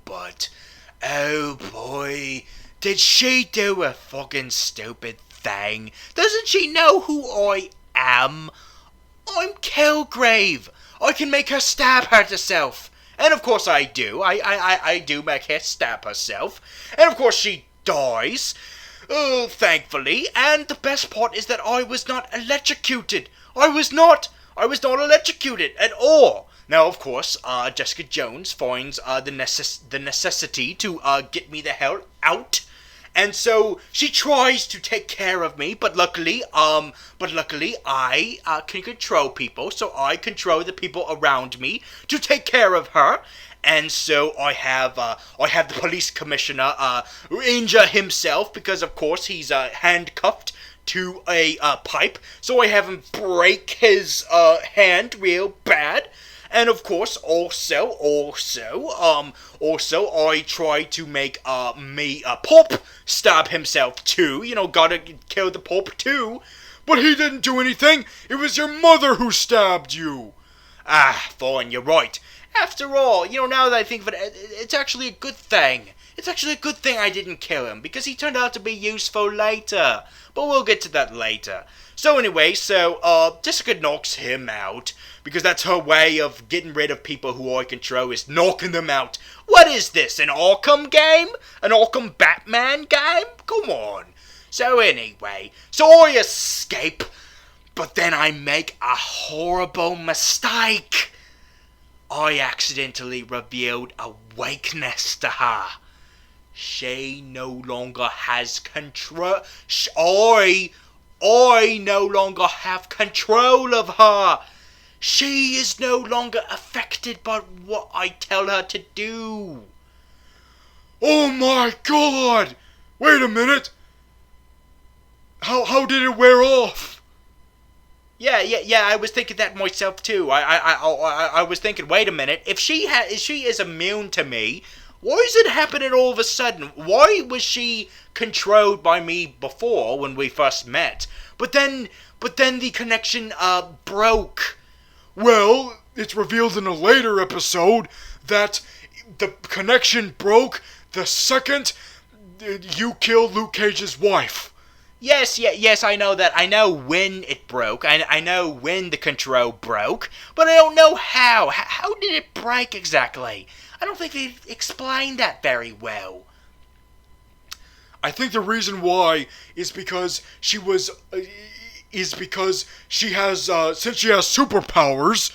But oh boy, did she do a fucking stupid thing? Doesn't she know who I am? I'm Killgrave. I can make her stab herself. And of course I do. I do make her stab herself. And of course she dies. Thankfully. And the best part is that I was not electrocuted. I was not electrocuted at all. Now, of course, Jessica Jones finds the necessity to get me the hell out. And so she tries to take care of me, but luckily I can control people, so I control the people around me to take care of her. And so I have the police commissioner injure himself because of course he's handcuffed to a pipe, so I have him break his hand real bad. And of course, also, I try to make Pope stab himself too. You know, gotta kill the Pope too. But he didn't do anything. It was your mother who stabbed you. Fine, you're right. After all, you know, now that I think of it, it's actually a good thing. It's actually a good thing I didn't kill him, because he turned out to be useful later. But we'll get to that later. So anyway, Jessica knocks him out, because that's her way of getting rid of people who I control, is knocking them out. What is this, an Arkham game? An Arkham Batman game? Come on. So anyway, I escape, but then I make a horrible mistake. I accidentally revealed a weakness to her. She no longer has control. I no longer have control of her. She is no longer affected by what I tell her to do. Oh my god! Wait a minute! How did it wear off? Yeah, I was thinking that myself too. I was thinking, wait a minute, if she is immune to me, why is it happening all of a sudden? Why was she controlled by me before when we first met? But then the connection broke. Well, it's revealed in a later episode that the connection broke the second you killed Luke Cage's wife. Yes, I know that. I know when it broke. I know when the control broke, but I don't know how. How did it break exactly? I don't think they explained that very well. I think the reason why is because she has since she has superpowers.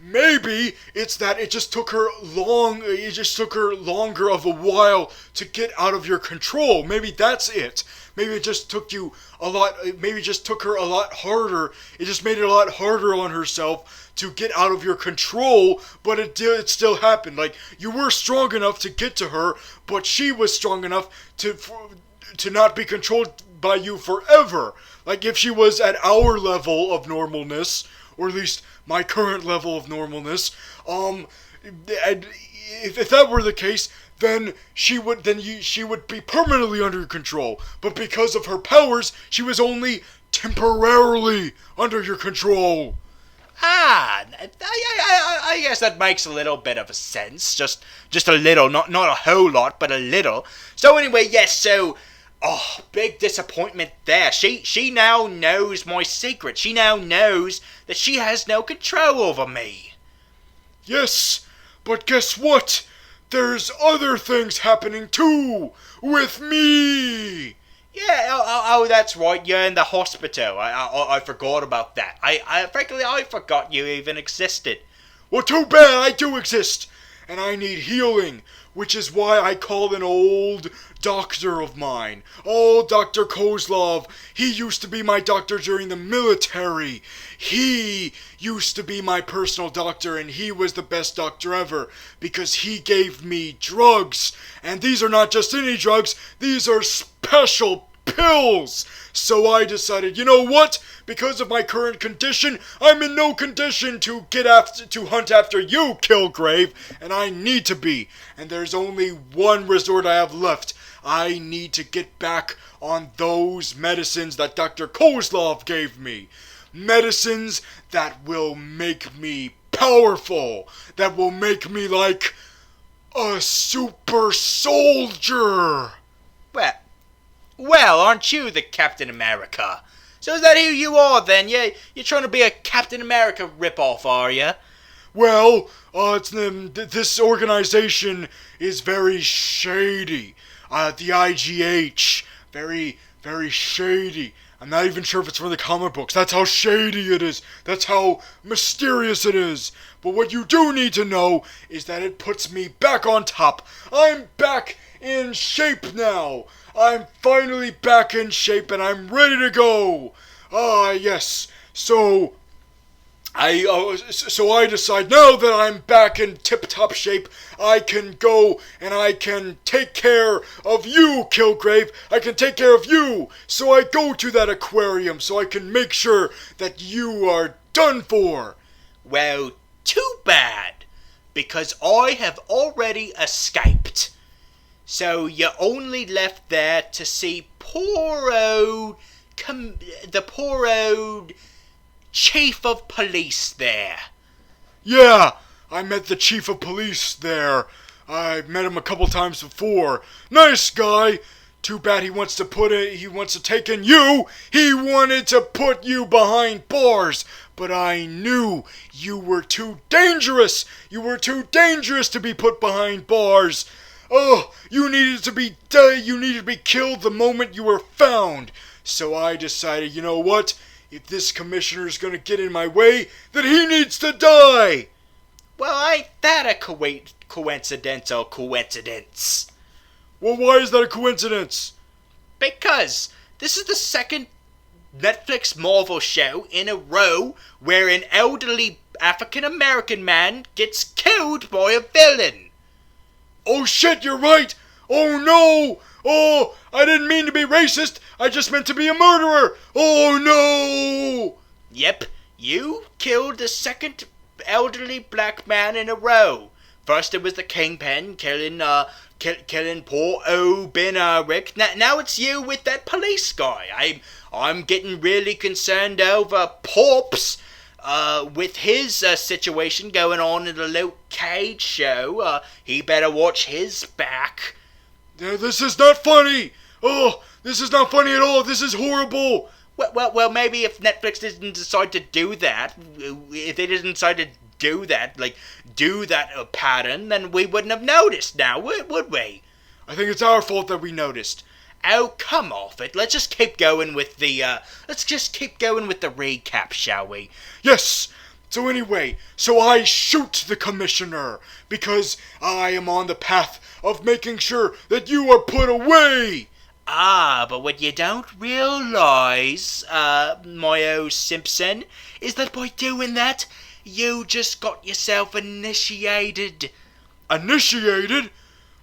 Maybe it's that it just took her longer of a while to get out of your control. Maybe that's it. Maybe it just took her a lot harder. It just made it a lot harder on herself to get out of your control, but it still happened. Like, you were strong enough to get to her, but she was strong enough to not be controlled by you forever. Like, if she was at our level of normalness, or at least my current level of normalness, if that were the case, then she would be permanently under your control. But because of her powers, she was only temporarily under your control. I guess that makes a little bit of a sense. Just a little, not a whole lot, but a little. So anyway, yes, big disappointment there. She now knows my secret. She now knows that she has no control over me. Yes, but guess what? There's other things happening too, with me! Yeah, that's right, you're in the hospital. I forgot about that. Frankly, I forgot you even existed. Well, too bad, I do exist, and I need healing, which is why I called an old doctor of mine. Oh, Dr. Kozlov. He used to be my doctor during the military. He used to be my personal doctor, and he was the best doctor ever, because he gave me drugs. And these are not just any drugs, these are special pills. So I decided, you know what? Because of my current condition, I'm in no condition to hunt after you, Killgrave, and I need to be. And there's only one resort I have left. I need to get back on those medicines that Dr. Kozlov gave me. Medicines that will make me powerful that will make me like a super soldier. Well, well, aren't you the Captain America? So is that who you are then? Yeah, you're trying to be a Captain America ripoff, are you? Well, this organization is very shady. The IGH, very, very shady. I'm not even sure if it's from the comic books. That's how shady it is. That's how mysterious it is. But what you do need to know is that it puts me back on top. I'm back in shape now. I'm finally back in shape and I'm ready to go. Yes. So I decide now that I'm back in tip-top shape, I can go and I can take care of you, Killgrave. I can take care of you. So I go to that aquarium so I can make sure that you are done for. Well, too bad, because I have already escaped. So you're only left there to see the poor old chief of police there. Yeah, I met the chief of police there. I've met him a couple times before. Nice guy. Too bad he wants to take in you. He wanted to put you behind bars. But I knew you were too dangerous. You were too dangerous to be put behind bars. Oh, you needed to be killed the moment you were found. So I decided, you know what? If this commissioner's gonna get in my way, then he needs to die! Well, ain't that a coincidental coincidence? Well, why is that a coincidence? Because this is the second Netflix Marvel show in a row where an elderly African-American man gets killed by a villain. Oh shit, you're right! Oh no! Oh, I didn't mean to be racist. I just meant to be a murderer. Oh no! Yep, you killed the second elderly black man in a row. First it was the Kingpin killing poor old Ben Rick. Now it's you with that police guy. I'm getting really concerned over Porps. With his situation going on in the Luke Cage show. He better watch his back. This is not funny! Oh, this is not funny at all! This is horrible! Well, maybe if Netflix didn't decide to do that, if they didn't decide to do that pattern, then we wouldn't have noticed now, would we? I think it's our fault that we noticed. Oh, come off it. Let's just keep going with the recap, shall we? Yes! So anyway, I shoot the commissioner, because I am on the path of making sure that you are put away! Ah, but what you don't realize, my old Simpson, is that by doing that, you just got yourself initiated. Initiated?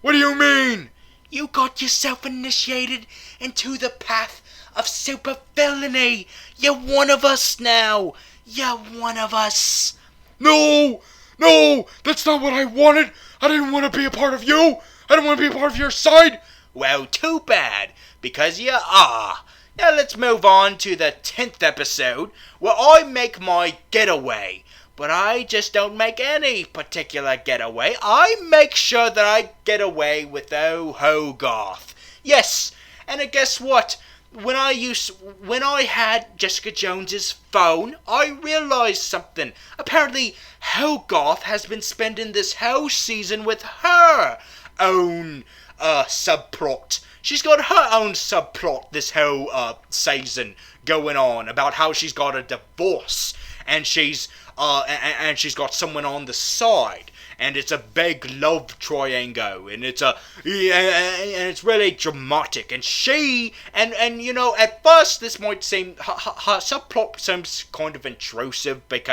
What do you mean? You got yourself initiated into the path of super villainy. You're one of us now. You're one of us. No! No! That's not what I wanted! I didn't want to be a part of you! I don't want to be a part of your side! Well, too bad, because you are. Now let's move on to the 10th episode, where I make my getaway. But I just don't make any particular getaway. I make sure that I get away with Hogarth. Yes, and guess what? When I had Jessica Jones's phone, I realized something. Apparently, Hogarth has been spending this whole season with her own subplot. She's got her own subplot this whole season going on about how she's got a divorce and she's got someone on the side. And it's a big love triangle, and it's really dramatic. And you know, at first this might seem her subplot seems kind of intrusive but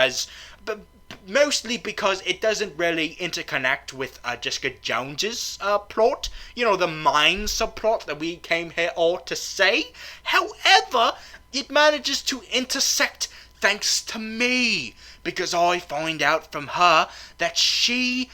mostly because it doesn't really interconnect with Jessica Jones's plot. You know, the mine subplot that we came here all to say. However, it manages to intersect thanks to me, because I find out from her that she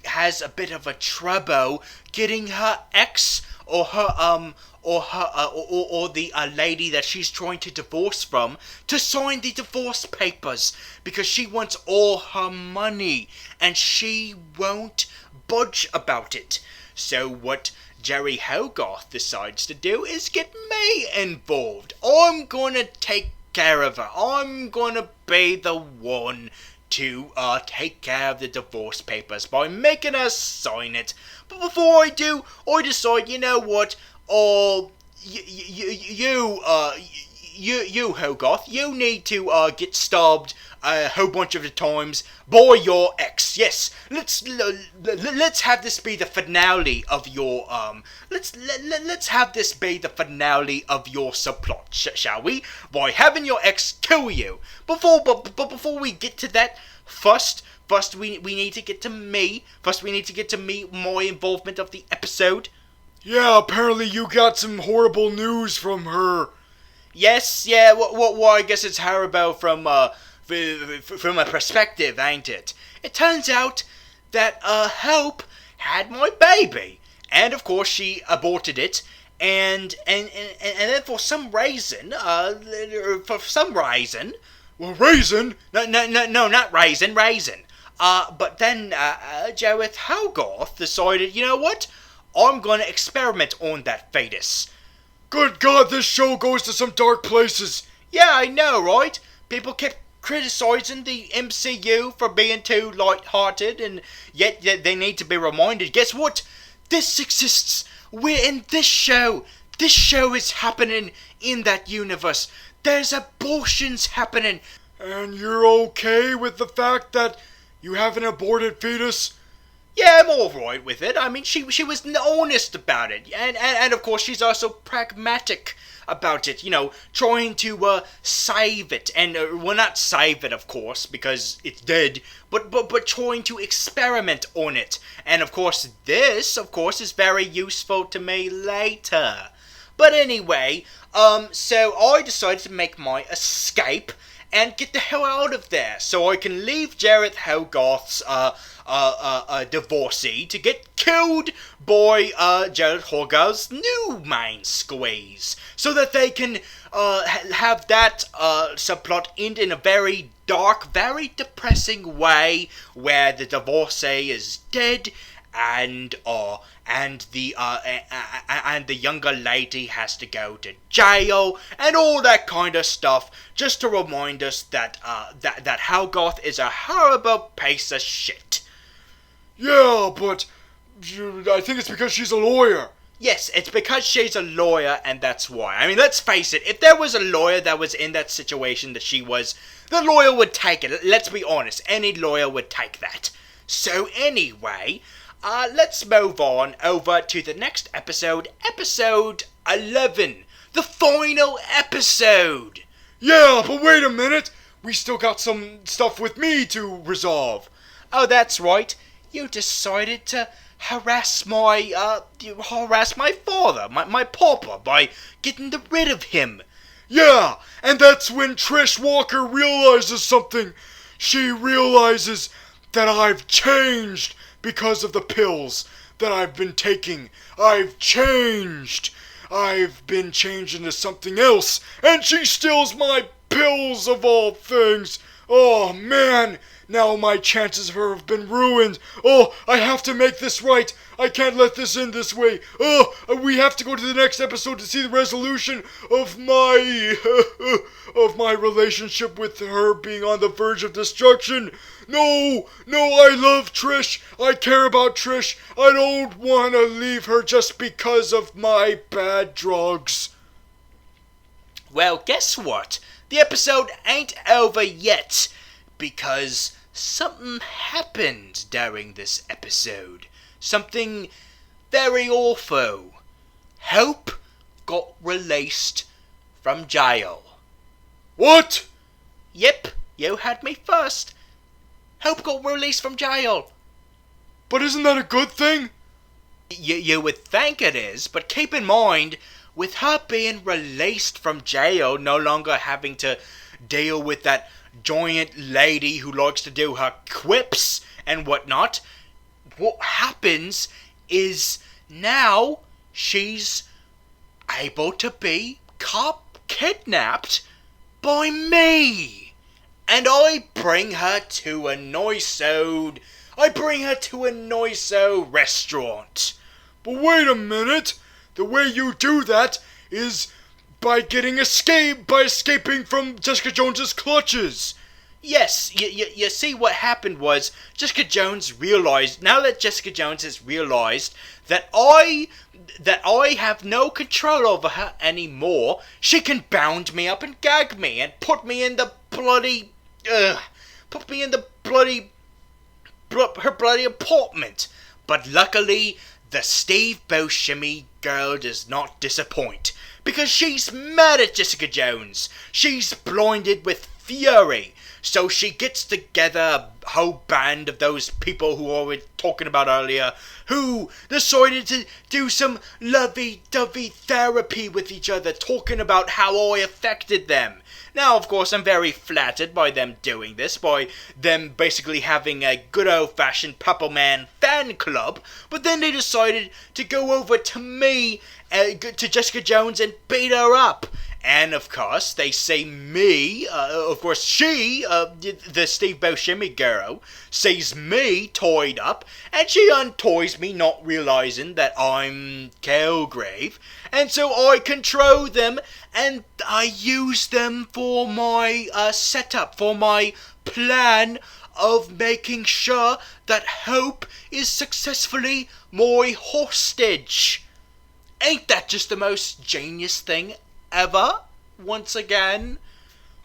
has a bit of a trouble getting her ex or her or her or the lady that she's trying to divorce from to sign the divorce papers, because she wants all her money and she won't budge about it. So what Jerry Hogarth decides to do is get me involved. I'm gonna take care of her. I'm gonna be the one to take care of the divorce papers by making her sign it. But before I do, I decide, you know what? You Hogarth, you need to get stabbed a whole bunch of the times by your ex. Yes, let's have this be the finale of your let's have this be the finale of your subplot, shall we? By having your ex kill you. Before we get to that, first we need to get to me. First we need to get to me, my involvement of the episode. Yeah, apparently you got some horrible news from her. Yes, yeah. Well, I guess it's horrible from a perspective, ain't it? It turns out that Hope had my baby, and of course she aborted it, and then for some reason, Well, raisin? no, not raisin. But then Jareth Hogarth decided, you know what? I'm gonna experiment on that fetus. Good God, this show goes to some dark places. Yeah, I know, right? People kept criticizing the MCU for being too light-hearted, and yet they need to be reminded. Guess what? This exists. We're in this show. This show is happening in that universe. There's abortions happening. And you're okay with the fact that you have an aborted fetus? Yeah, I'm alright with it. I mean, she was honest about it. And of course, she's also pragmatic about it. You know, trying to save it. And, well, not save it, of course, because it's dead. But trying to experiment on it. And, of course, this, is very useful to me later. But anyway, so I decided to make my escape and get the hell out of there, so I can leave Jareth Hogarth's divorcee to get killed by Jareth Hogarth's new main squeeze, so that they can have that subplot end in a very dark, very depressing way, where the divorcee is dead, and the younger lady has to go to jail and all that kind of stuff, just to remind us that that Hogarth is a horrible piece of shit. Yeah, but I think it's because she's a lawyer. Yes, it's because she's a lawyer, and that's why. I mean, let's face it, if there was a lawyer that was in that situation that she was, the lawyer would take it. Let's be honest, any lawyer would take that. So anyway, let's move on over to the next episode, episode 11, the final episode. Yeah, but wait a minute, we still got some stuff with me to resolve. Oh, that's right, you decided to harass my father, my papa, by getting rid of him. Yeah, and that's when Trish Walker realizes something. She realizes that I've changed because of the pills that I've been taking. I've changed. I've been changed into something else, and she steals my pills of all things. Oh, man. Now my chances of her have been ruined. Oh, I have to make this right. I can't let this end this way. Oh, we have to go to the next episode to see the resolution of my relationship with her being on the verge of destruction. No, I love Trish. I care about Trish. I don't want to leave her just because of my bad drugs. Well, guess what? The episode ain't over yet, because something happened during this episode. Something very awful. Hope got released from jail. What? Yep, you had me first. Hope got released from jail. But isn't that a good thing? You would think it is, but keep in mind, with her being released from jail, no longer having to deal with that giant lady who likes to do her quips and whatnot, what happens is now she's able to be kidnapped by me. And I bring her to a nice restaurant. But wait a minute. The way you do that is by escaping from Jessica Jones's clutches. Yes, you see what happened was Jessica Jones realized, now that Jessica Jones has realized that I have no control over her anymore, she can bound me up and gag me and put me in the bloody her bloody apartment. But luckily, the Steve Buscemi girl does not disappoint, because she's mad at Jessica Jones. She's blinded with fury. So she gets together a whole band of those people who I was talking about earlier, who decided to do some lovey-dovey therapy with each other, talking about how I affected them. Now, of course, I'm very flattered by them doing this, by them basically having a good old-fashioned Purple Man fan club, but then they decided to go over to me, to Jessica Jones, and beat her up. And, of course, they say me, she, the Steve Buscemi girl, sees me tied up, and she unties me, not realizing that I'm Killgrave, and so I control them, and I use them for my setup, for my plan of making sure that Hope is successfully my hostage. Ain't that just the most genius thing ever? Once again?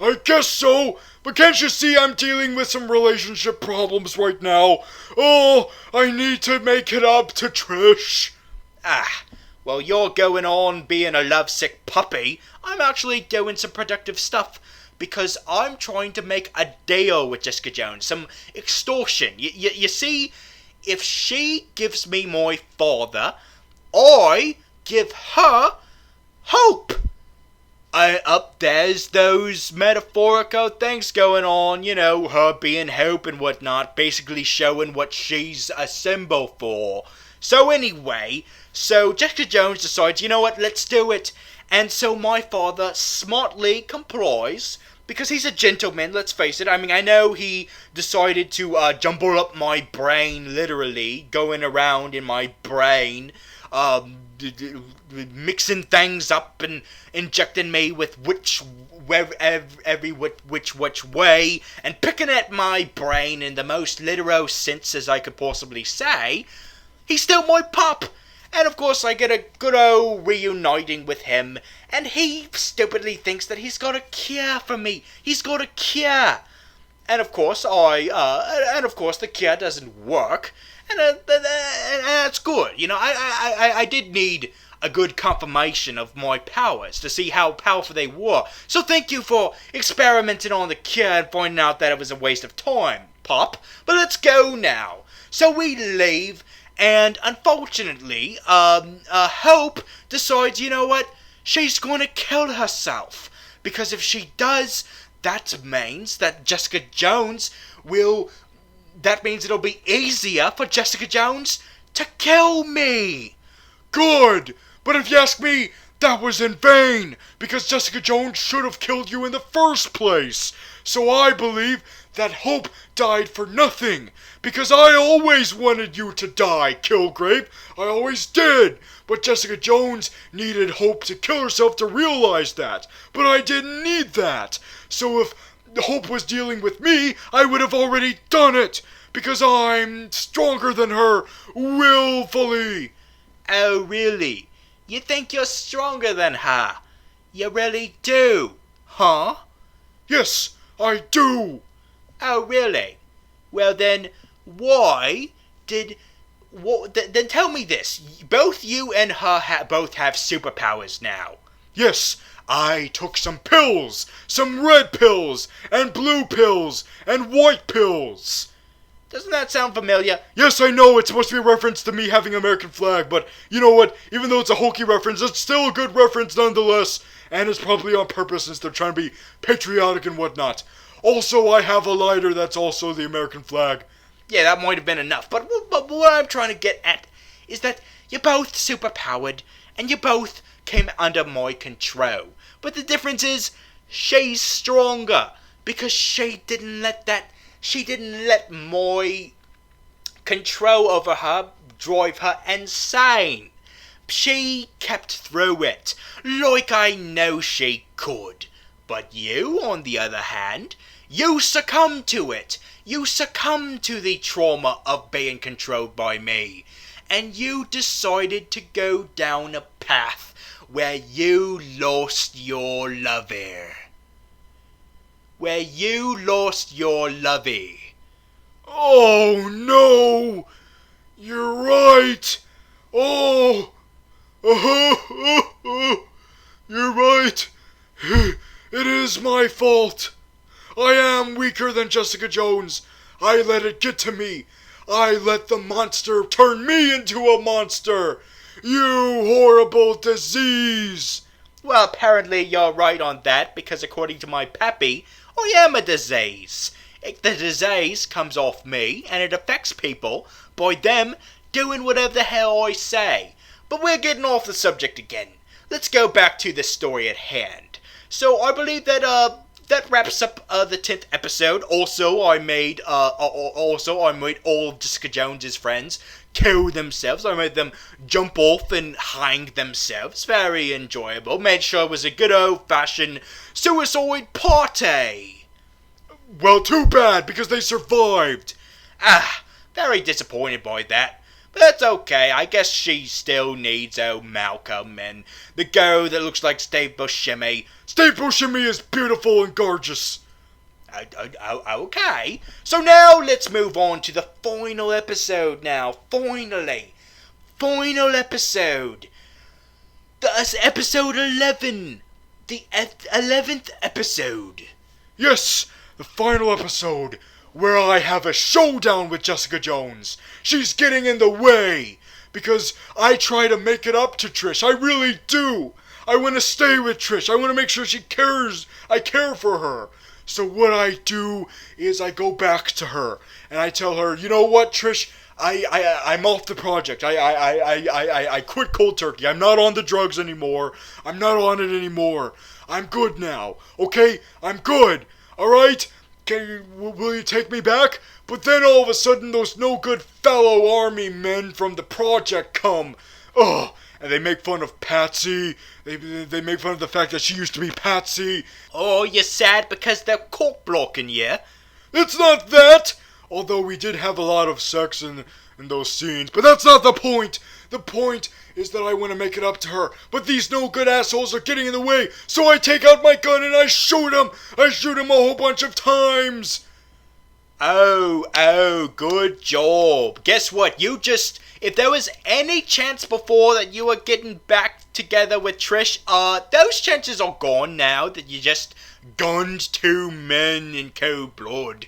I guess so, but can't you see I'm dealing with some relationship problems right now? Oh, I need to make it up to Trish. Well, you're going on being a lovesick puppy. I'm actually doing some productive stuff, because I'm trying to make a deal with Jessica Jones, some extortion. You see, if she gives me my father, I give her Hope. There's those metaphorical things going on, her being Hope and whatnot, basically showing what she's a symbol for. So anyway, Jessica Jones decides, you know what, let's do it. And so my father smartly complies, because he's a gentleman, let's face it. I mean, I know he decided to jumble up my brain, literally, going around in my brain, mixing things up and injecting me with which way, and picking at my brain in the most literal sense as I could possibly say. He's still my pup, and of course I get a good old reuniting with him, and he stupidly thinks that he's got a cure for me. He's got a cure, and of course the cure doesn't work. And that's good. I did need a good confirmation of my powers to see how powerful they were. So thank you for experimenting on the cure and finding out that it was a waste of time, Pop. But let's go now. So we leave, and unfortunately, Hope decides, you know what? She's going to kill herself. Because if she does, that means that Jessica Jones will... That means it'll be easier for Jessica Jones to kill me. Good, but if you ask me, that was in vain, because Jessica Jones should have killed you in the first place. So I believe that Hope died for nothing, because I always wanted you to die, Killgrave. I always did. But Jessica Jones needed Hope to kill herself to realize that. But I didn't need that. So if Hope was dealing with me, I would have already done it, because I'm stronger than her, willfully. Oh, really? You think you're stronger than her? You really do, huh? Yes, I do. Oh, really? Well then, then tell me this. Both you and her both have superpowers now. Yes, I took some pills, some red pills, and blue pills, and white pills. Doesn't that sound familiar? Yes, I know, it's supposed to be a reference to me having an American flag, but you know what? Even though it's a hokey reference, it's still a good reference nonetheless, and it's probably on purpose since they're trying to be patriotic and whatnot. Also, I have a lighter that's also the American flag. Yeah, that might have been enough, but what I'm trying to get at is that you're both superpowered, and you both came under my control. But the difference is, she's stronger, because she didn't let my control over her drive her insane. She kept through it, like I know she could. But you, on the other hand, you succumbed to it. You succumbed to the trauma of being controlled by me. And you decided to go down a path where you lost your lover. Where you lost your lovey. Oh no! You're right! Oh! You're right! It is my fault! I am weaker than Jessica Jones! I let it get to me! I let the monster turn me into a monster! You horrible disease! Well, apparently you're right on that, because according to my pappy, I am a disease. The disease comes off me, and it affects people by them doing whatever the hell I say. But we're getting off the subject again. Let's go back to the story at hand. So I believe that that wraps up the 10th episode. Also, I made all of Jessica Jones's friends kill themselves. I made them jump off and hang themselves. Very enjoyable. Made sure it was a good old-fashioned suicide party. Well, too bad, because they survived. Very disappointed by that. But that's okay. I guess she still needs old Malcolm and the girl that looks like Steve Buscemi. Steve Buscemi is beautiful and gorgeous. Okay. So now let's move on to the final episode now. Finally. Final episode. That's episode 11. The 11th episode. Yes, the final episode, where I have a showdown with Jessica Jones. She's getting in the way, because I try to make it up to Trish. I really do. I want to stay with Trish. I want to make sure she cares. I care for her. So what I do is I go back to her, and I tell her, you know what, Trish? I'm off the project. I quit cold turkey. I'm not on the drugs anymore. I'm not on it anymore. I'm good now. Okay? I'm good. Alright? Will you take me back? But then all of a sudden those no good fellow army men from the project come. Ugh. And they make fun of Patsy. They make fun of the fact that she used to be Patsy. Oh, you're sad because they're cock-blocking you? It's not that! Although we did have a lot of sex in those scenes. But that's not the point! The point is that I want to make it up to her. But these no good assholes are getting in the way. So I take out my gun and I shoot him. I shoot him a whole bunch of times. Oh, good job. Guess what? If there was any chance before that you were getting back together with Trish, those chances are gone now that you just gunned 2 men in cold blood.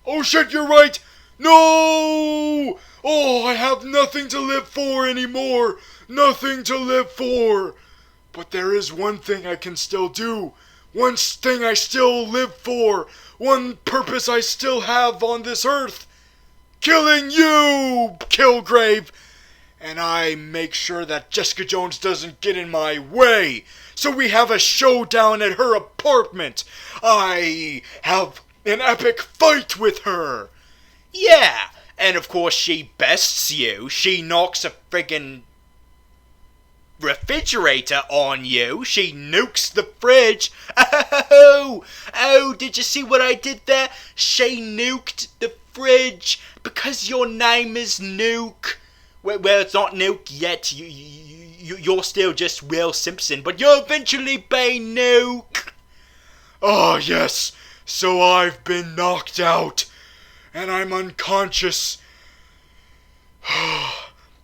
Oh shit, you're right! No! Oh, I have nothing to live for anymore! Nothing to live for! But there is one thing I can still do. One thing I still live for. One purpose I still have on this earth. Killing you, Killgrave! And I make sure that Jessica Jones doesn't get in my way. So we have a showdown at her apartment. I have an epic fight with her. Yeah, and of course she bests you. She knocks a friggin' refrigerator on you. She nukes the fridge. Oh, did you see what I did there? She nuked the fridge because your name is Nuke. Well, it's not Nuke yet. You're still just Will Simpson, but you'll eventually be Nuke. Oh, yes. So I've been knocked out, and I'm unconscious.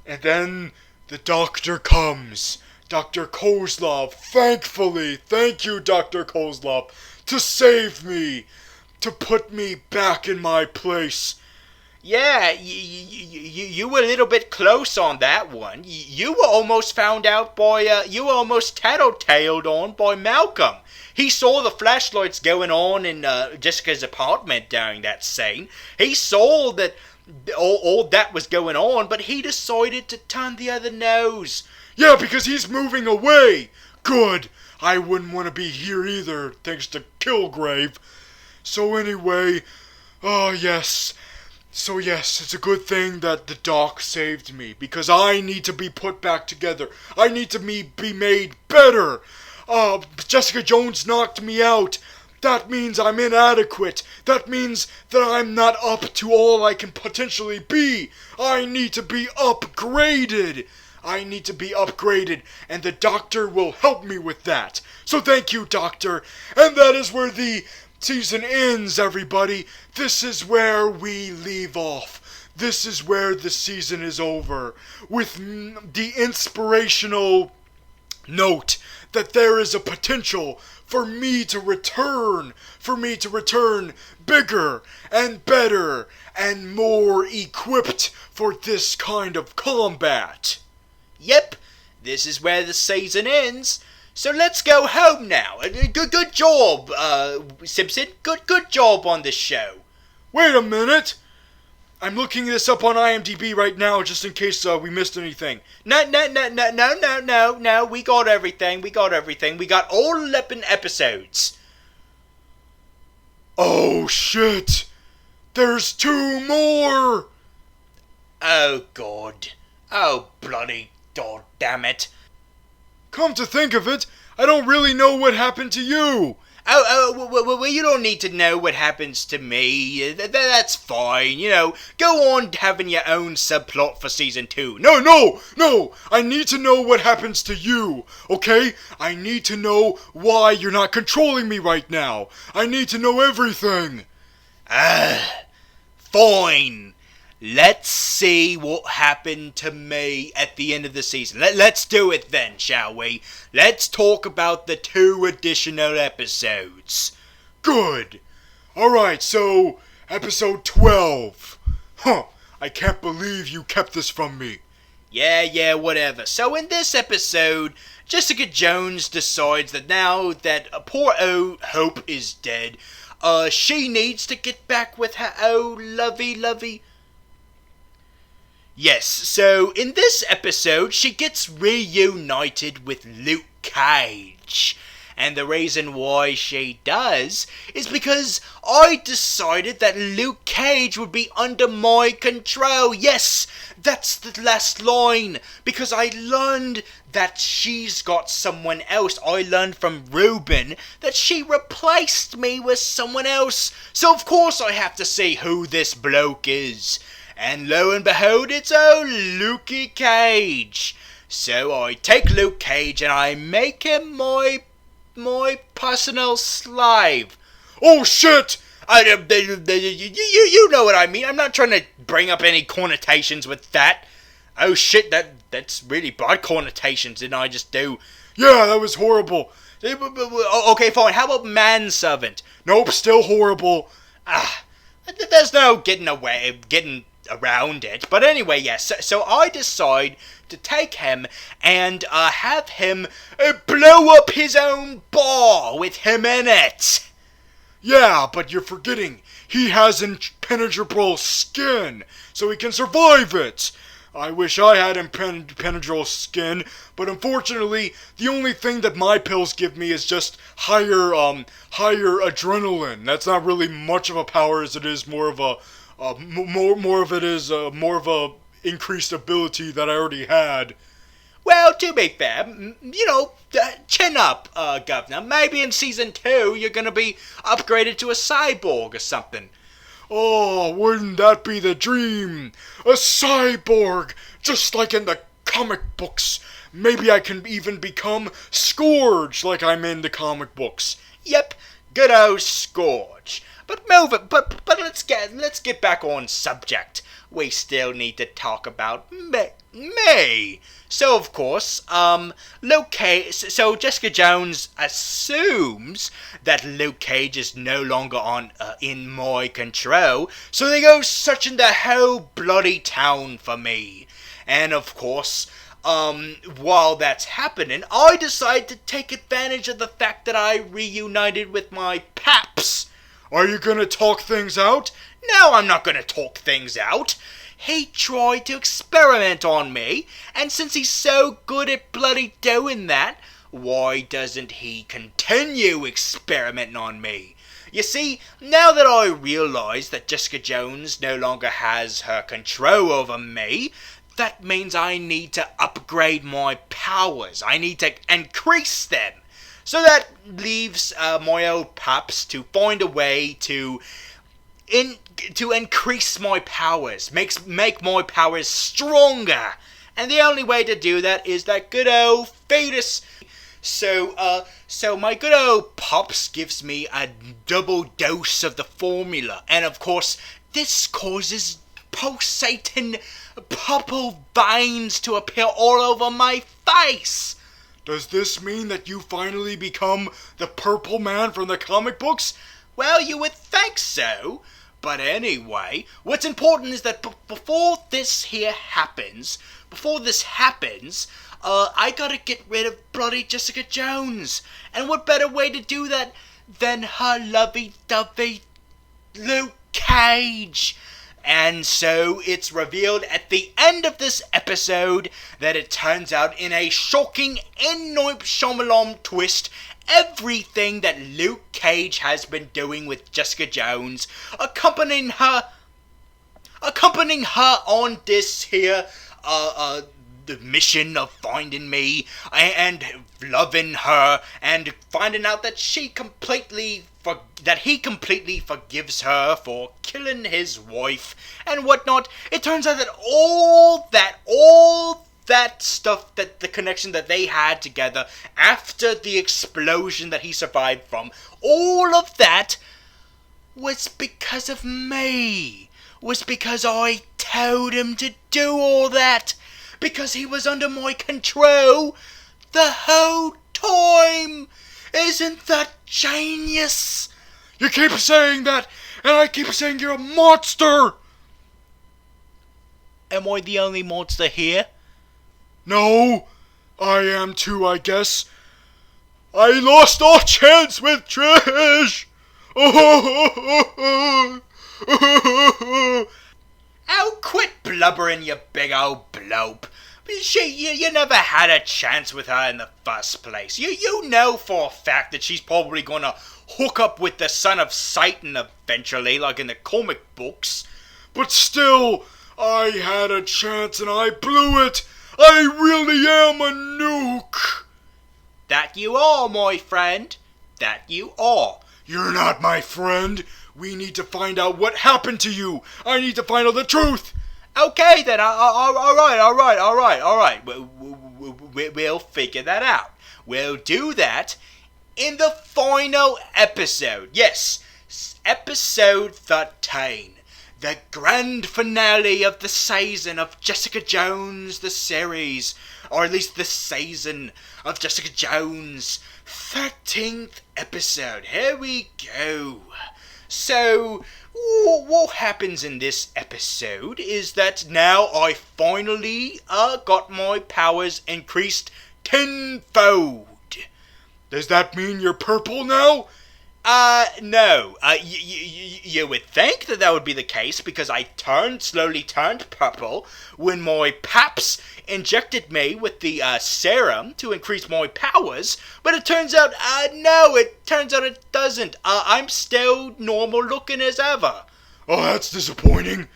And then the doctor comes. Dr. Kozlov, thankfully, thank you, Dr. Kozlov, to save me, to put me back in my place. Yeah, you were a little bit close on that one. You were almost found out by, you were almost tattletaled on by Malcolm. He saw the flashlights going on in Jessica's apartment during that scene. He saw that all that was going on, but he decided to turn the other nose. Yeah, because he's moving away. Good. I wouldn't want to be here either, thanks to Killgrave. So anyway, yes. So yes, it's a good thing that the doc saved me, because I need to be put back together. I need to be made better. Jessica Jones knocked me out. That means I'm inadequate. That means that I'm not up to all I can potentially be. I need to be upgraded. And the doctor will help me with that. So thank you, doctor. And that is where the season ends, everybody. This is where we leave off. This is where the season is over. With the inspirational note that there is a potential for me to return bigger and better and more equipped for this kind of combat. Yep, this is where the season ends. So let's go home now. Good job, Simpson. Good job on this show. Wait a minute. I'm looking this up on IMDb right now just in case we missed anything. No. We got everything. We got all 11 episodes. Oh, shit. There's 2 more. Oh, God. Oh, bloody God damn it. Come to think of it, I don't really know what happened to you. Well, you don't need to know what happens to me. That's fine, Go on having your own subplot for season 2. No! I need to know what happens to you, okay? I need to know why you're not controlling me right now. I need to know everything. Fine. Let's see what happened to me at the end of the season. Let's do it then, shall we? Let's talk about the 2 additional episodes. Good. Alright, so, episode 12. I can't believe you kept this from me. Yeah, whatever. So in this episode, Jessica Jones decides that now that poor Hope is dead, she needs to get back with her lovey. Yes, so in this episode, she gets reunited with Luke Cage. And the reason why she does is because I decided that Luke Cage would be under my control. Yes, that's the last line. Because I learned that she's got someone else. I learned from Ruben that she replaced me with someone else. So of course I have to see who this bloke is. And lo and behold, it's Lukey Cage. So I take Luke Cage and I make him my personal slave. Oh shit! You know what I mean. I'm not trying to bring up any connotations with that. Oh shit, that's really bad connotations, didn't I just do? Yeah, that was horrible. Okay, fine. How about manservant? Nope, still horrible. There's no getting around it. But anyway, yes. So I decide to take him and have him blow up his own bar with him in it. Yeah, but you're forgetting. He has impenetrable skin, so he can survive it. I wish I had impenetrable skin, but unfortunately, the only thing that my pills give me is just higher adrenaline. That's not really much of a power, as it is more of a increased ability that I already had. Well, to be fair, chin up, Governor. Maybe in season 2 you're gonna be upgraded to a cyborg or something. Oh, wouldn't that be the dream? A cyborg, just like in the comic books. Maybe I can even become Scourge like I'm in the comic books. Yep, good old Scourge. But let's get back on subject. We still need to talk about me. So of course, Luke Cage. So Jessica Jones assumes that Luke Cage is no longer in my control. So they go searching the whole bloody town for me. And of course, while that's happening, I decide to take advantage of the fact that I reunited with my paps. Are you gonna talk things out? No, I'm not gonna talk things out. he tried to experiment on me, and since he's so good at bloody doing that, why doesn't he continue experimenting on me? You see, now that I realise that Jessica Jones no longer has her control over me, that means I need to upgrade my powers. I need to increase them. So that leaves my old paps to find a way to increase my powers, make my powers stronger. And the only way to do that is that good old fetus. So my good old Pops gives me a double dose of the formula, and of course, this causes pulsating purple veins to appear all over my face. Does this mean that you finally become the Purple Man from the comic books? Well, you would think so. But anyway, what's important is that before this happens, I gotta get rid of bloody Jessica Jones. And what better way to do that than her lovey-dovey Luke Cage? And so it's revealed at the end of this episode that it turns out, in a shocking and Night Shyamalan twist, everything that Luke Cage has been doing with Jessica Jones, accompanying her on this here the mission of finding me and loving her and finding out that he completely forgives her for killing his wife and whatnot. It turns out that all that stuff, that the connection that they had together after the explosion that he survived from, all of that was because of me. Was because I told him to do all that. Because he was under my control the whole time. Isn't that genius? You keep saying that, and I keep saying you're a monster. Am I the only monster here? No, I am too, I guess. I lost all chance with Trish. Oh, quit blubbering, you big old blope. You never had a chance with her in the first place. You know for a fact that she's probably gonna hook up with the son of Satan eventually, like in the comic books. But still, I had a chance and I blew it. I really am a nuke. That you are, my friend. That you are. You're not my friend. We need to find out what happened to you. I need to find out the truth. Okay then, alright. We'll figure that out. We'll do that in the final episode. Yes, episode 13. The grand finale of the season of Jessica Jones, the series. Or at least the season of Jessica Jones. 13th episode. Here we go. So, what happens in this episode is that now I finally got my powers increased tenfold. Does that mean you're purple now? No. You would think that would be the case because I slowly turned purple when my paps injected me with the serum to increase my powers, but it turns out, no, it turns out it doesn't. I'm still normal looking as ever. Oh, that's disappointing.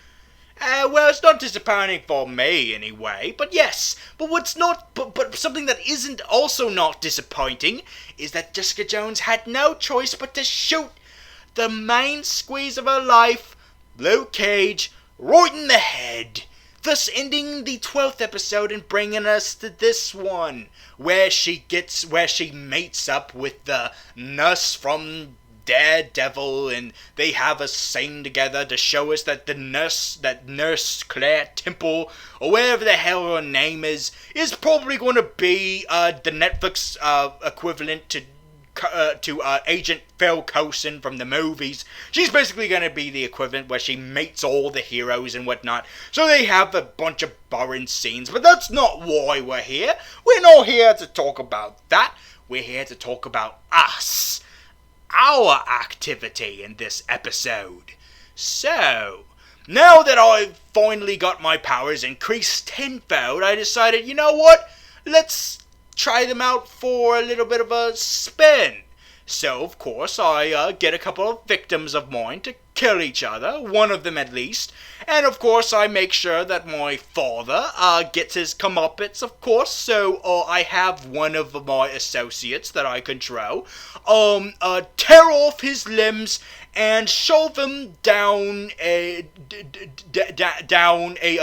Well, it's not disappointing for me anyway, but yes. But but something that isn't also not disappointing is that Jessica Jones had no choice but to shoot the main squeeze of her life, Luke Cage, right in the head. Thus ending the 12th episode and bringing us to this one, where she mates up with the nurse from Daredevil, and they have a scene together to show us that nurse Claire Temple, or whatever the hell her name is probably going to be the Netflix equivalent to Agent Phil Coulson from the movies. She's basically going to be the equivalent where she mates all the heroes and whatnot. So they have a bunch of boring scenes, but that's not why we're here. We're not here to talk about that. We're here to talk about us. Our activity in this episode. So, Now that I've finally got my powers increased tenfold, I decided, you know what? Let's try them out for a little bit of a spin. So, of course, I get a couple of victims of mine to kill each other, one of them at least. And, of course, I make sure that my father gets his comeuppance, of course. So, I have one of my associates that I control tear off his limbs and shove him down a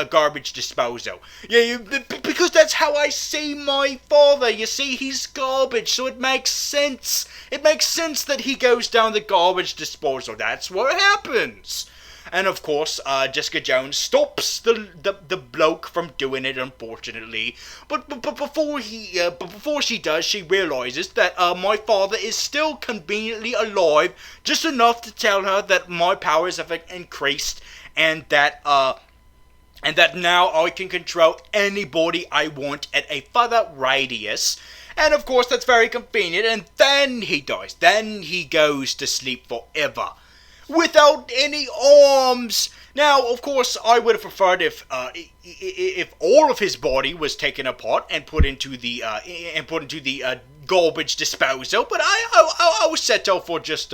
garbage disposal. Yeah, because that's how I see my father. You see, he's garbage, so it makes sense. It makes sense that he goes down the garbage disposal. That's what happens. And of course, Jessica Jones stops the bloke from doing it, unfortunately. But before she does, she realizes that my father is still conveniently alive, just enough to tell her that my powers have increased, and that now I can control anybody I want at a further radius. And of course, that's very convenient. And then he dies. Then he goes to sleep forever, without any arms. Now, of course, I would have preferred if all of his body was taken apart and put into the garbage disposal, but I was settled for just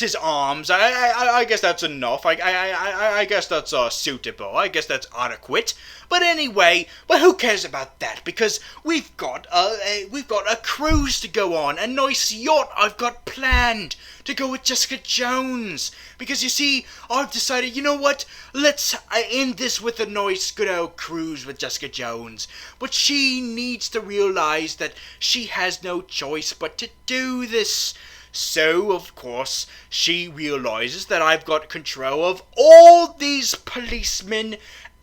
his arms. I guess that's enough. I guess that's suitable. I guess that's adequate. But anyway, but who cares about that? Because we've got a cruise to go on, a nice yacht I've got planned to go with Jessica Jones. Because you see, I've decided, you know what? Let's end this with a nice good old cruise with Jessica Jones. But she needs to realize that she has no choice but to do this. So, of course, she realizes that I've got control of all these policemen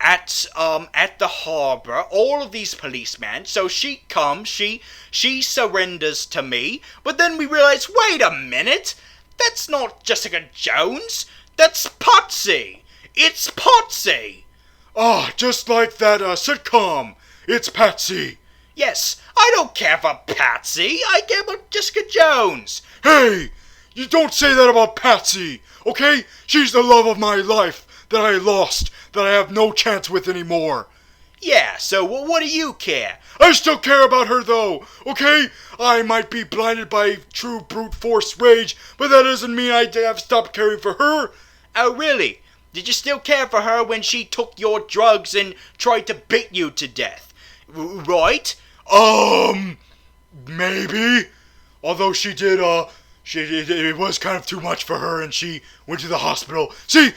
at the harbor, all of these policemen. So she comes, she surrenders to me, but then we realize, wait a minute, that's not Jessica Jones, that's Potsy. It's Potsy. Just like that sitcom. It's Patsy. Yes, I don't care for Patsy, I care about Jessica Jones. Hey, you don't say that about Patsy, okay? She's the love of my life that I lost, that I have no chance with anymore. Yeah, so what do you care? I still care about her though, okay? I might be blinded by true brute force rage, but that doesn't mean I have stopped caring for her. Oh, really? Did you still care for her when she took your drugs and tried to beat you to death? Right? Maybe. Although she did, it was kind of too much for her, and she went to the hospital. See,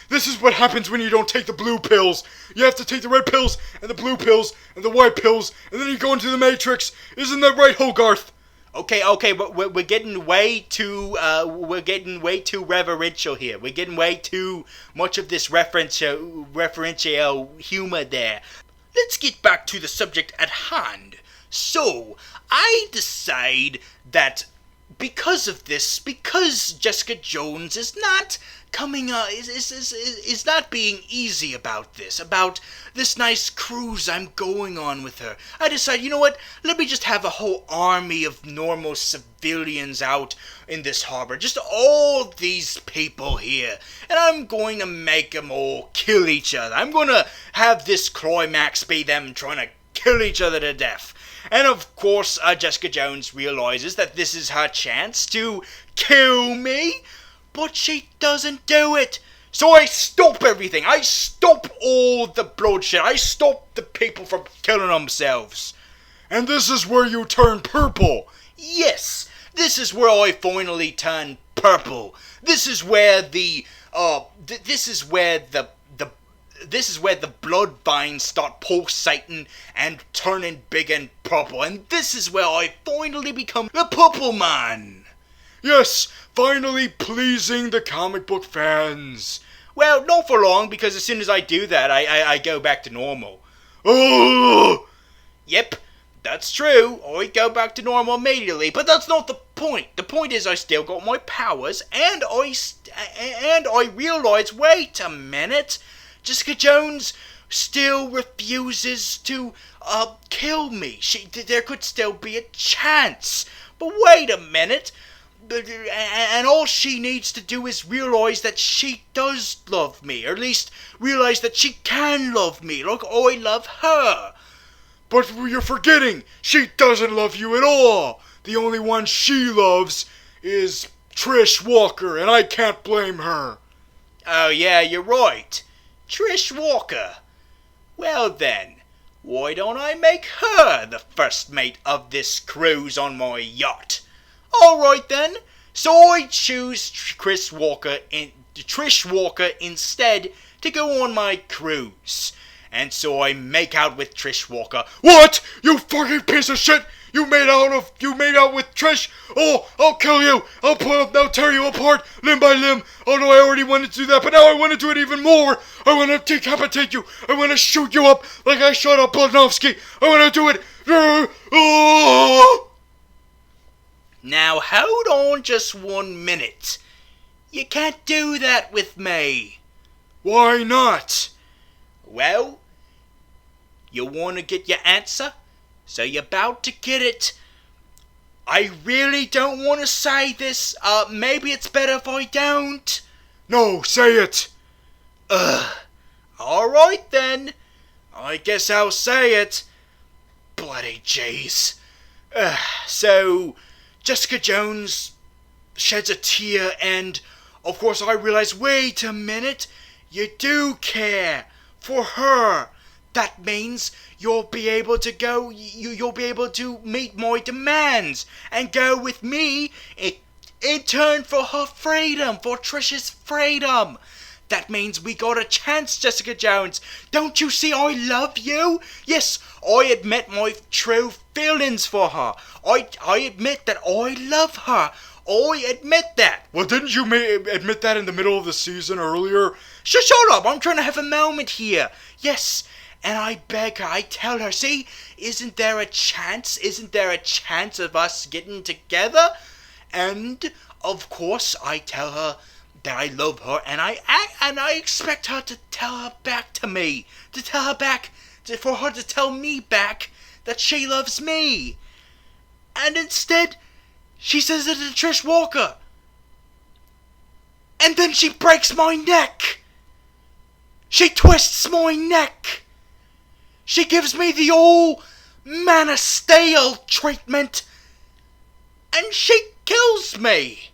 this is what happens when you don't take the blue pills. You have to take the red pills, and the blue pills, and the white pills, and then you go into the Matrix. Isn't that right, Hogarth? Okay, but we're getting way too reverential here. We're getting way too much of this referential humor there. Let's get back to the subject at hand. So, I decide that because of this, because Jessica Jones is not coming is not being easy about this nice cruise I'm going on with her, I decide, you know what, let me just have a whole army of normal civilians out in this harbor, just all these people here, and I'm going to make them all kill each other. I'm going to have this climax be them trying to kill each other to death. And of course, Jessica Jones realizes that this is her chance to kill me, but she doesn't do it. So I stop everything. I stop all the bloodshed. I stop the people from killing themselves. And this is where you turn purple. Yes, this is where I finally turn purple. This is where the blood veins start pulsating and turning big and purple. And this is where I finally become the Purple Man. Yes, finally pleasing the comic book fans. Well, not for long, because as soon as I do that, I go back to normal. Oh! Yep, that's true. I go back to normal immediately, but that's not the point. The point is I still got my powers, and I realize, wait a minute, Jessica Jones still refuses to kill me. There could still be a chance. But wait a minute. and all she needs to do is realize that she does love me, or at least realize that she can love me, like I love her. But you're forgetting, she doesn't love you at all. The only one she loves is Trish Walker, and I can't blame her. Oh yeah, you're right. Trish Walker. Well then, why don't I make her the first mate of this cruise on my yacht? Alright then, so I choose Trish Walker instead to go on my cruise. And so I make out with Trish Walker. What? You fucking piece of shit! You made out with Trish? Oh, I'll kill you! I'll tear you apart limb by limb. Oh no, I already wanted to do that, but now I want to do it even more. I want to decapitate you. I want to shoot you up like I shot up Bloodnofsky. I want to do it. Now hold on just 1 minute. You can't do that with me. Why not? Well, you want to get your answer? So you're about to get it. I really don't want to say this. Maybe it's better if I don't. No, say it. Alright then. I guess I'll say it. Bloody jeez. So, Jessica Jones sheds a tear and, of course, I realize, wait a minute. You do care for her. That means you'll be able to go, you'll be able to meet my demands and go with me in turn for her freedom, for Trish's freedom. That means we got a chance, Jessica Jones. Don't you see I love you? Yes, I admit my true feelings for her. I admit that I love her. I admit that. Well, didn't you admit that in the middle of the season earlier? Shut up, I'm trying to have a moment here. Yes. And I beg her, I tell her, see, isn't there a chance of us getting together? And, of course, I tell her that I love her, and I expect her to tell her back to me, for her to tell me back that she loves me. And instead, she says it to Trish Walker. And then she breaks my neck. She twists my neck. She gives me the old Man of Steel treatment. And she kills me.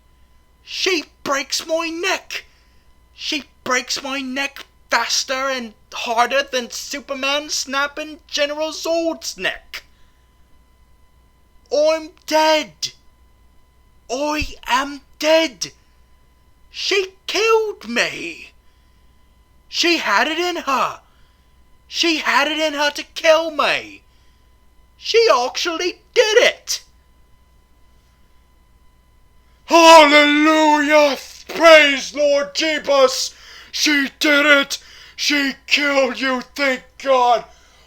She breaks my neck. She breaks my neck faster and harder than Superman snapping General Zord's neck. I'm dead. I am dead. She killed me. She had it in her. She had it in her to kill me. She actually did it. Hallelujah! Praise Lord Jeebus! She did it! She killed you, thank God!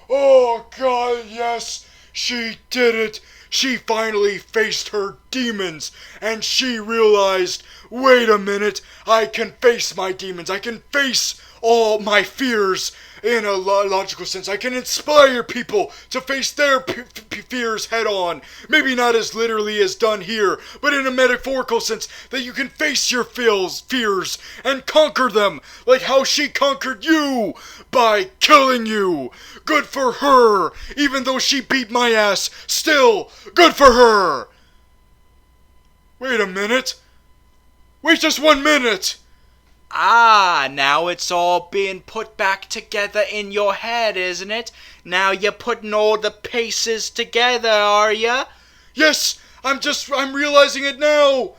Oh God, yes, she did it! She finally faced her demons, and she realized, wait a minute, I can face my demons, I can face all my fears in a logical sense. I can inspire people to face their fears head on. Maybe not as literally as done here, but in a metaphorical sense, that you can face your fears and conquer them, like how she conquered you by killing you. Good for her, even though she beat my ass, still good for her. Wait a minute. Wait just 1 minute. Ah, now it's all being put back together in your head, isn't it? Now you're putting all the pieces together, are ya? Yes, I'm realizing it now.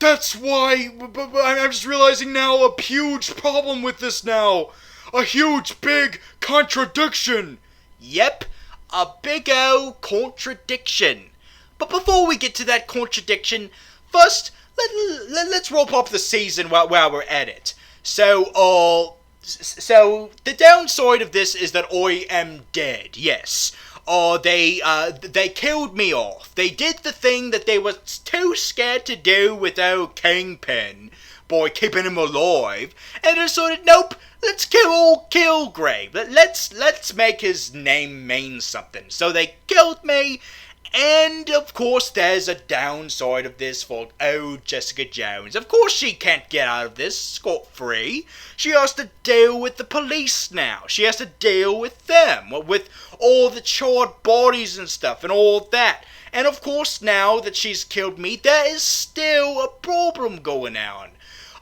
That's why, I'm just realizing now a huge problem with this now. A huge, big contradiction. Yep, a big O contradiction. But before we get to that contradiction, first, let's rope up the season while we're at it. So the downside of this is that I am dead. Yes. They killed me off. They did the thing that they were too scared to do without Kingpin by keeping him alive, and they decided, nope, let's kill old Killgrave. Let's make his name mean something. So they killed me, And, of course, there's a downside of this for Jessica Jones. Of course she can't get out of this scot-free. She has to deal with the police now. She has to deal with them, with all the charred bodies and stuff and all that. And, of course, now that she's killed me, there is still a problem going on.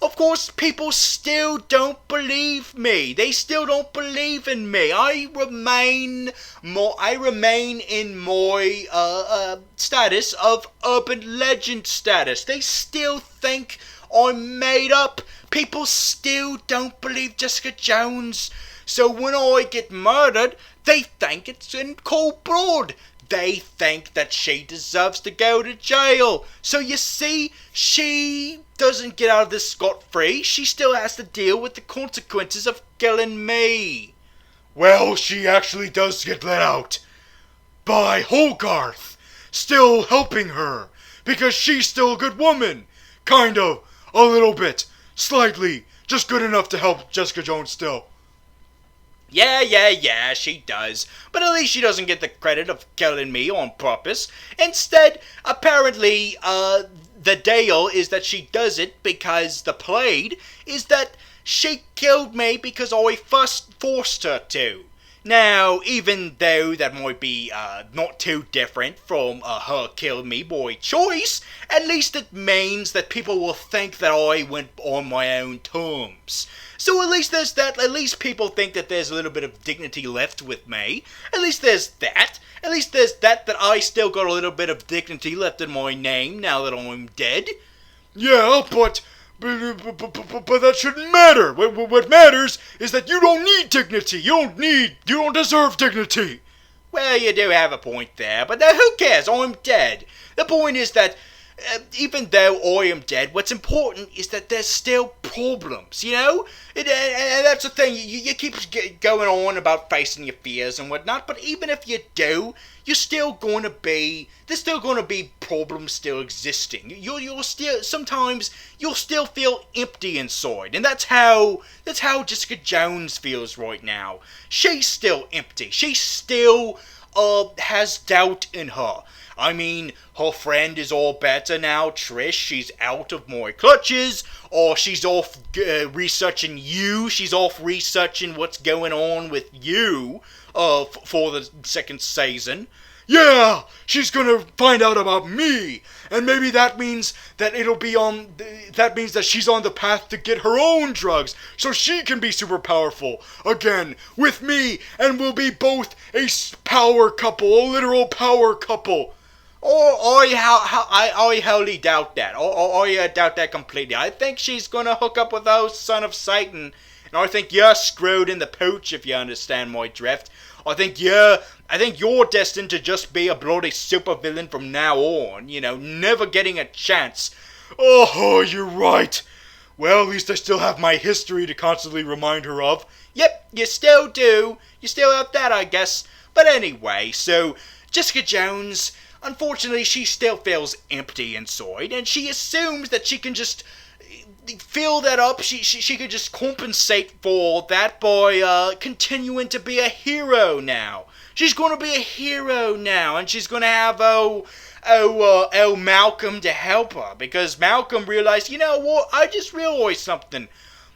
Of course, people still don't believe me. They still don't believe in me. I remain in my status of urban legend status. They still think I'm made up. People still don't believe Jessica Jones. So when I get murdered, they think it's in cold blood. They think that she deserves to go to jail. So you see, she doesn't get out of this scot-free. She still has to deal with the consequences of killing me. Well, she actually does get let out. By Hogarth. Still helping her. Because she's still a good woman. Kind of. A little bit. Slightly. Just good enough to help Jessica Jones still. Yeah, she does. But at least she doesn't get the credit of killing me on purpose. Instead, apparently, the deal is that she does it because the play is that she killed me because I first forced her to. Now, even though that might be not too different from her killing me by choice, at least it means that people will think that I went on my own terms. So at least there's that. At least people think that there's a little bit of dignity left with me. At least there's that. At least there's that I still got a little bit of dignity left in my name now that I'm dead. Yeah, but that shouldn't matter. What matters is that you don't need dignity. You don't deserve dignity. Well, you do have a point there, but who cares? I'm dead. The point is that even though I am dead, what's important is that there's still problems, you know? And that's the thing, you keep going on about facing your fears and whatnot, but even if you do, there's still going to be problems still existing. Sometimes you'll still feel empty inside, and that's how Jessica Jones feels right now. She's still empty. She still has doubt in her. I mean, her friend is all better now, Trish. She's out of my clutches. Or she's off researching you. She's off researching what's going on with you for the second season. Yeah, she's gonna find out about me. And maybe that means that she's on the path to get her own drugs. So she can be super powerful. Again, with me. And we'll be both a power couple. A literal power couple. I wholly doubt that. I doubt that completely. I think she's gonna hook up with those son of Satan, and I think you're screwed in the pooch if you understand my drift. I think you're destined to just be a bloody supervillain from now on. You know, never getting a chance. Oh, you're right. Well, at least I still have my history to constantly remind her of. Yep, you still do. You still have that, I guess. But anyway, so Jessica Jones. Unfortunately, she still feels empty inside, and she assumes that she can just fill that up. She could just compensate for that by continuing to be a hero now. She's going to be a hero now, and she's going to have Malcolm to help her, because Malcolm realized, you know what? I just realized something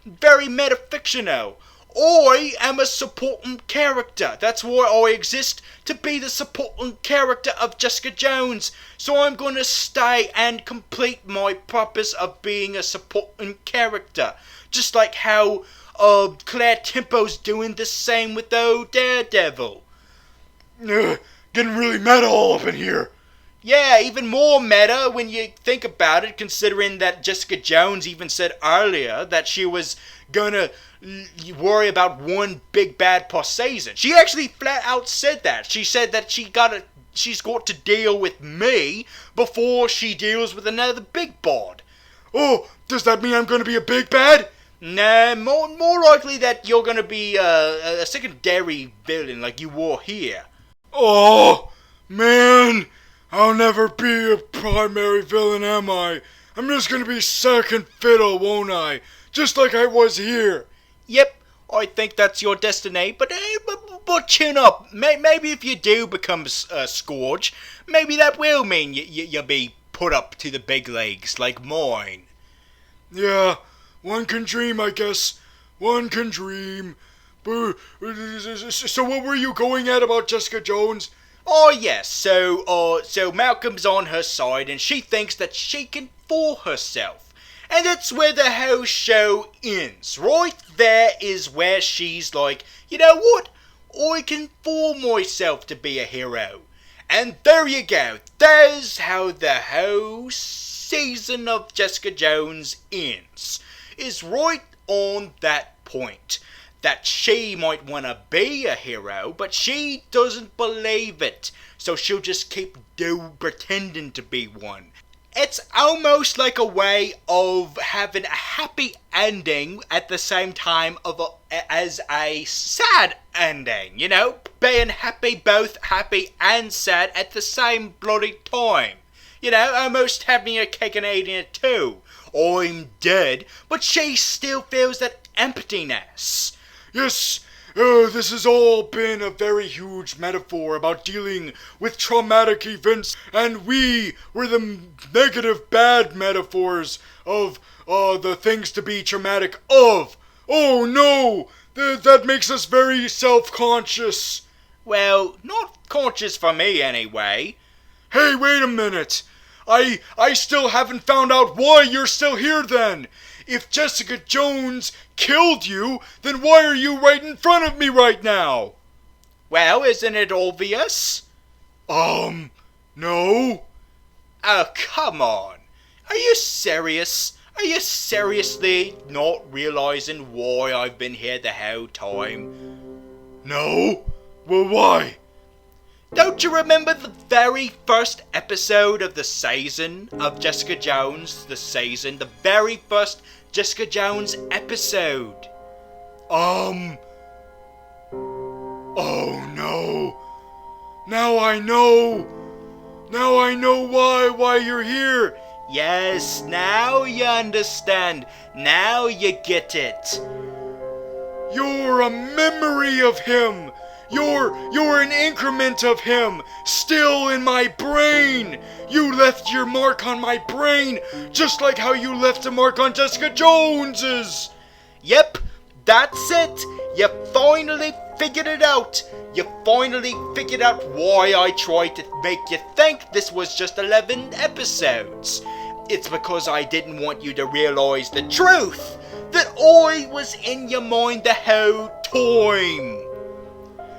very metafictional. I am a supporting character. That's why I exist, to be the supporting character of Jessica Jones. So I'm going to stay and complete my purpose of being a supporting character. Just like how Claire Tempo's doing the same with Daredevil. Getting really meta all up in here. Yeah, even more meta when you think about it, considering that Jessica Jones even said earlier that she was gonna worry about one big bad per season. She actually flat out said that. She said that she's got to deal with me before she deals with another big bad. Oh, does that mean I'm gonna be a big bad? Nah, more likely that you're gonna be a secondary villain like you were here. Oh, man. I'll never be a primary villain, am I? I'm just gonna be second fiddle, won't I? Just like I was here. Yep, I think that's your destiny, but but tune up. Maybe if you do become a Scourge, maybe that will mean you'll be put up to the big leagues like mine. Yeah, one can dream, I guess. One can dream. So what were you going at about Jessica Jones? Oh yes, so Malcolm's on her side and she thinks that she can fool herself. And that's where the whole show ends. Right there is where she's like, you know what? I can fool myself to be a hero. And there you go. That's how the whole season of Jessica Jones ends. Is right on that point. That she might want to be a hero, but she doesn't believe it. So she'll just keep pretending to be one. It's almost like a way of having a happy ending at the same time as a sad ending, you know? Being happy, both happy and sad at the same bloody time. You know, almost having a cake and eating it too. I'm dead, but she still feels that emptiness. Yes, this has all been a very huge metaphor about dealing with traumatic events, and we were the negative bad metaphors of the things to be traumatic of. Oh no, that makes us very self-conscious. Well, not conscious for me anyway. Hey, wait a minute. I still haven't found out why you're still here then. If Jessica Jones killed you, then why are you right in front of me right now? Well, isn't it obvious? No. Oh, come on. Are you serious? Are you seriously not realizing why I've been here the whole time? No? Well, why? Don't you remember the very first episode of the season of Jessica Jones? The very first Jessica Jones episode. Oh no. Now I know. Now I know why you're here. Yes, now you understand. Now you get it. You're a memory of him. You're an increment of him, still in my brain. You left your mark on my brain, just like how you left a mark on Jessica Jones's. Yep, that's it. You finally figured it out. You finally figured out why I tried to make you think this was just 11 episodes. It's because I didn't want you to realize the truth, that I was in your mind the whole time.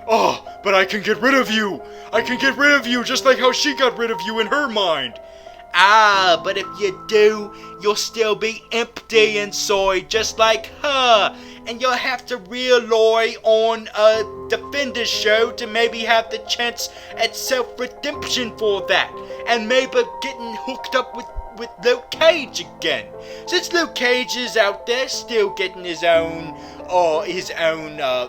Oh, but I can get rid of you. I can get rid of you just like how she got rid of you in her mind. Ah, but if you do, you'll still be empty inside just like her. And you'll have to rely on a Defenders show to maybe have the chance at self-redemption for that. And maybe getting hooked up with Luke Cage again. Since Luke Cage is out there still getting his own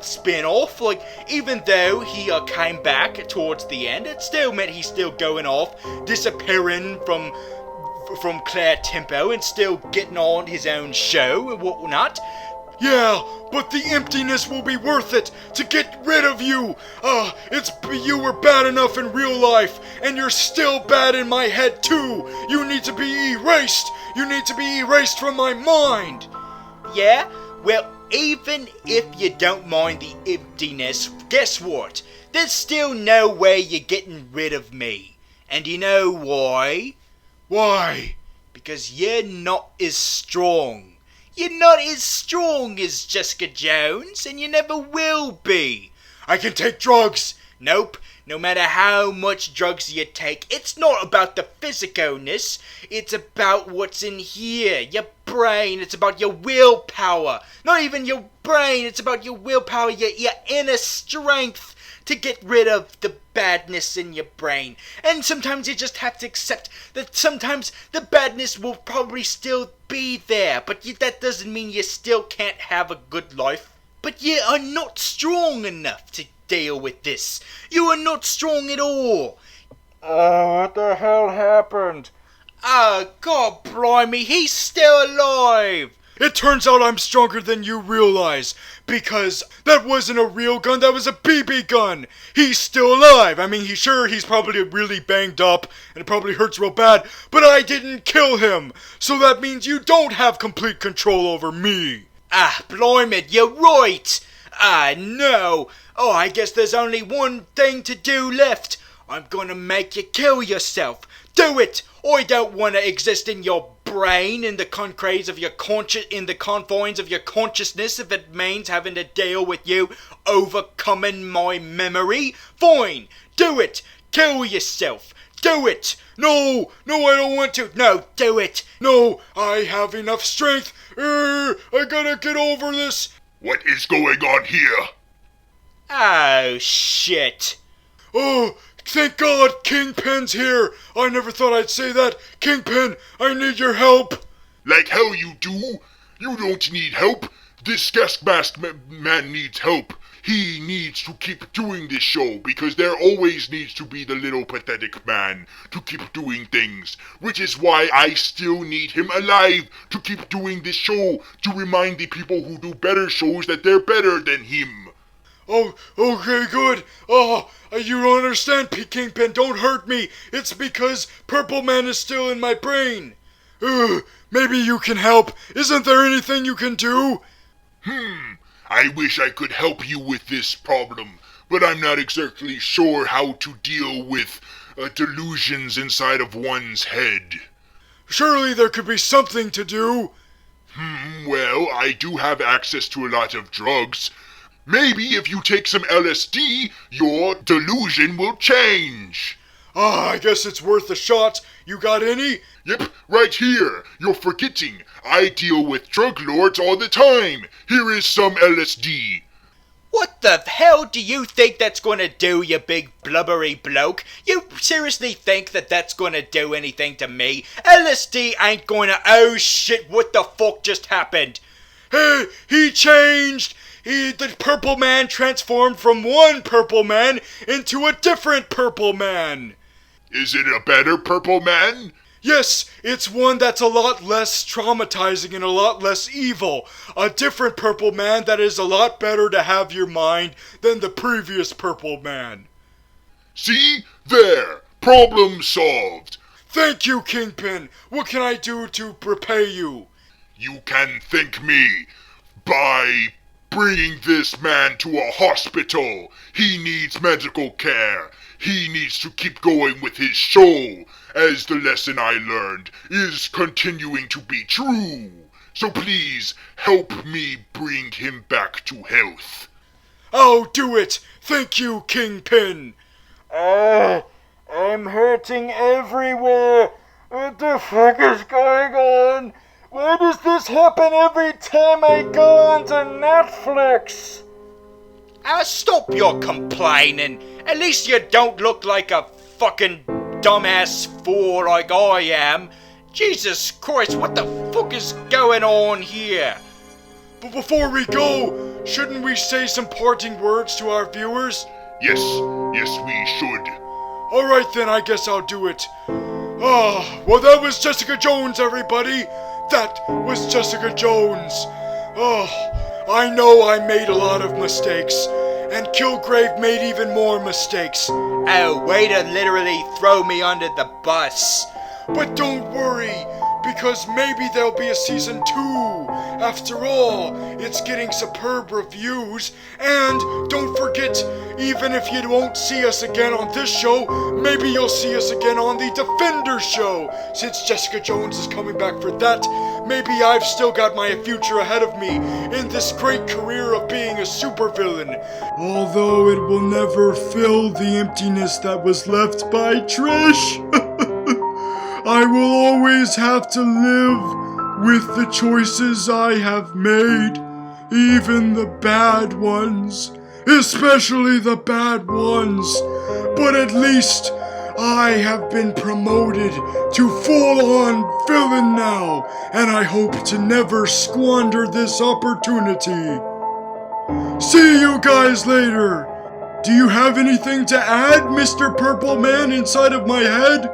spin-off, like, even though he came back towards the end, it still meant he's still going off, disappearing from Claire Tempo and still getting on his own show and whatnot. Yeah, but the emptiness will be worth it to get rid of you. You were bad enough in real life, and you're still bad in my head too. You need to be erased. You need to be erased from my mind. Yeah? Well, even if you don't mind the emptiness, guess what? There's still no way you're getting rid of me. And you know why? Why? Because you're not as strong. You're not as strong as Jessica Jones, and you never will be. I can take drugs. Nope. No matter how much drugs you take, it's not about the physicalness. It's about what's in here. Your brain. It's about your willpower. Not even your brain. It's about your willpower, your inner strength to get rid of the badness in your brain. And sometimes you just have to accept that sometimes the badness will probably still be there, but that doesn't mean you still can't have a good life. But you are not strong enough to deal with this. You are not strong at all. What the hell happened? Oh, God blimey, he's still alive. It turns out I'm stronger than you realize, because that wasn't a real gun, that was a BB gun. He's still alive. I mean, he's probably really banged up, and it probably hurts real bad, but I didn't kill him. So that means you don't have complete control over me. Ah, blimey, you're right. Ah, no. Oh, I guess there's only one thing to do left. I'm gonna make you kill yourself. Do it! I don't want to exist in your brain, in the confines of your consciousness, if it means having to deal with you overcoming my memory. Fine, do it! Kill yourself! Do it! No, I don't want to. No, do it! No, I have enough strength. I gotta get over this. What is going on here? Oh, shit. Oh, thank God Kingpin's here. I never thought I'd say that. Kingpin, I need your help. Like hell you do. You don't need help. This gas mask man needs help. He needs to keep doing this show because there always needs to be the little pathetic man to keep doing things, which is why I still need him alive to keep doing this show, to remind the people who do better shows that they're better than him. Oh, okay, good. Oh, you don't understand, Kingpin. Don't hurt me. It's because Purple Man is still in my brain. Maybe you can help. Isn't there anything you can do? I wish I could help you with this problem, but I'm not exactly sure how to deal with delusions inside of one's head. Surely there could be something to do. Well, I do have access to a lot of drugs. Maybe if you take some LSD, your delusion will change. I guess it's worth a shot. You got any? Yep, right here. You're forgetting. I deal with drug lords all the time. Here is some LSD. What the hell do you think that's gonna do, you big blubbery bloke? You seriously think that that's gonna do anything to me? LSD ain't gonna... Oh shit, what the fuck just happened? Hey, he changed! The Purple Man transformed from one Purple Man into a different Purple Man! Is it a better Purple Man? Yes, it's one that's a lot less traumatizing and a lot less evil. A different Purple Man that is a lot better to have your mind than the previous Purple Man. See? There! Problem solved! Thank you, Kingpin! What can I do to repay you? You can thank me by bringing this man to a hospital. He needs medical care. He needs to keep going with his show, as the lesson I learned is continuing to be true. So please, help me bring him back to health. I'll do it! Thank you, Kingpin! I'm hurting everywhere! What the fuck is going on? Why does this happen every time I go onto Netflix? Stop your complaining. At least you don't look like a fucking dumbass fool like I am. Jesus Christ, what the fuck is going on here? But before we go, shouldn't we say some parting words to our viewers? Yes, we should. Alright then, I guess I'll do it. Well that was Jessica Jones, everybody. That was Jessica Jones. I know I made a lot of mistakes, and Killgrave made even more mistakes. Oh, way to literally throw me under the bus. But don't worry, because maybe there'll be a season 2. After all, it's getting superb reviews, and don't forget, even if you won't see us again on this show, maybe you'll see us again on the Defender show. Since Jessica Jones is coming back for that, maybe I've still got my future ahead of me in this great career of being a supervillain. Although it will never fill the emptiness that was left by Trish. I will always have to live with the choices I have made, even the bad ones, especially the bad ones. But at least I have been promoted to full-on villain now, and I hope to never squander this opportunity. See you guys later. Do you have anything to add, Mr. Purple Man inside of my head?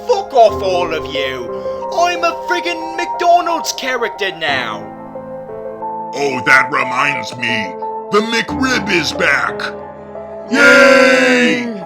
Fuck off all of you. I'm a friggin' McDonald's character now. Oh, that reminds me. The McRib is back. Yay!